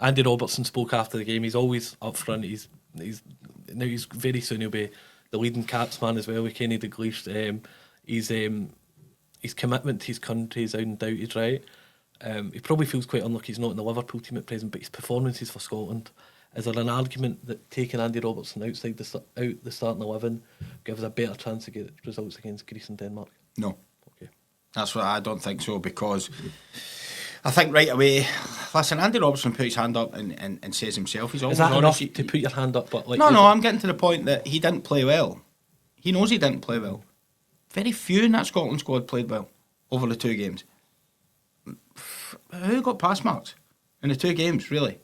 Andy Robertson spoke after the game. He's always up front. He's very soon he'll be the leading caps man as well with Kenny Dalglish. His commitment to his country is undoubted, right? He probably feels quite unlucky he's not in the Liverpool team at present, but his performances for Scotland. Is there an argument that taking Andy Robertson outside the starting 11 gives a better chance to get results against Greece and Denmark? No. Okay. That's what I don't think so, because I think right away, listen, Andy Robertson put his hand up and says himself he's always Is that honest. enough to put your hand up? But like, No, I'm getting to the point that he didn't play well. He knows he didn't play well. Very few in that Scotland squad played well over the 2 games. Who got pass marks in the 2 games, really?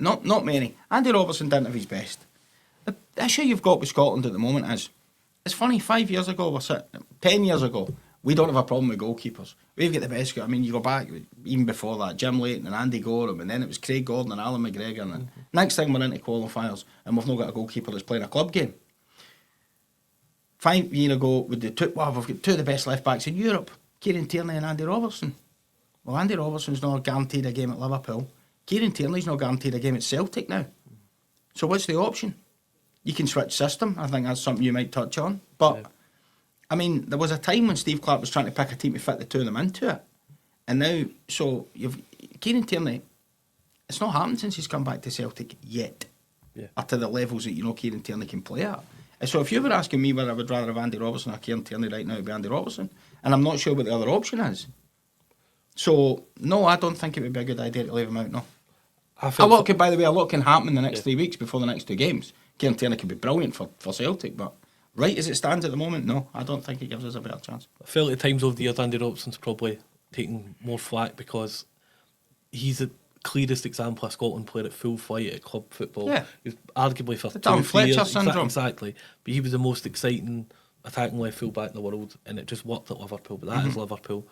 Not many. Andy Robertson didn't have his best. The issue you've got with Scotland at the moment is, it's funny, 5 years ago, 10 years ago, we don't have a problem with goalkeepers. We've got the best. I mean, you go back, even before that, Jim Leighton and Andy Gorham, and then it was Craig Gordon and Alan McGregor, and next thing we're into qualifiers, and we've not got a goalkeeper that's playing a club game. 5 years ago, we've got 2 of the best left-backs in Europe, Kieran Tierney and Andy Robertson. Well, Andy Robertson's not guaranteed a game at Liverpool. Kieran Tierney's not guaranteed a game at Celtic now. So what's the option? You can switch system. I think that's something you might touch on. But, yeah. I mean, there was a time when Steve Clarke was trying to pick a team to fit the 2 of them into it. And now, so, Kieran Tierney, it's not happened since he's come back to Celtic yet. Yeah. Or to the levels that Kieran Tierney can play at. And so if you were asking me whether I would rather have Andy Robertson or Kieran Tierney right now, it would be Andy Robertson. And I'm not sure what the other option is. So, no, I don't think it would be a good idea to leave him out, no. By the way, a lot can happen in the next 3 weeks before the next 2 games. Kieran Tierney could be brilliant for Celtic, but right as it stands at the moment, no, I don't think it gives us a better chance. I felt at times over the years Andy Robertson's probably taking more flack because he's the clearest example of Scotland player at full flight at club football. Yeah. He was arguably for the 2 years. Syndrome. Exactly. But he was the most exciting attacking left full back in the world, and it just worked at Liverpool. But that is Liverpool.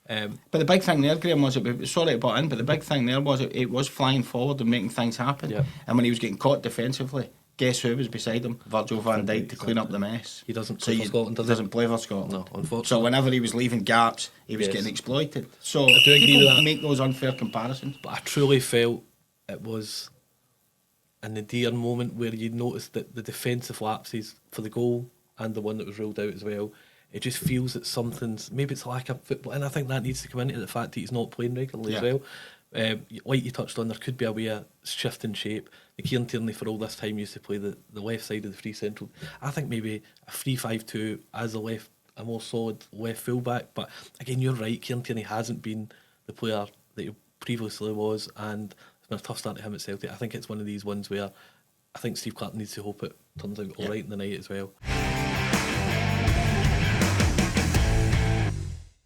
But the big thing there, Graeme, was sorry to butt in, but the big thing there was it was flying forward and making things happen. Yeah. And when he was getting caught defensively, guess who was beside him? Virgil van Dijk to clean up the mess. He doesn't play for Scotland, does he? Doesn't play for Scotland. No, unfortunately. So whenever he was leaving gaps, he was getting exploited. So I do agree with that. Make those unfair comparisons. But I truly felt it was an endearing moment where you noticed that the defensive lapses for the goal and the one that was ruled out as well, it just feels that something's, maybe it's lack of football, and I think that needs to come into the fact that he's not playing regularly as well. Like you touched on, there could be a way of shift in shape. The Kieran Tierney for all this time used to play the left side of the free central. I think maybe a 3-5-2 as a more solid left full back. But again, you're right, Kieran Tierney hasn't been the player that he previously was, and it's been a tough start to him at Celtic. I think it's one of these ones where I think Steve Clarke needs to hope it turns out all right in the night as well.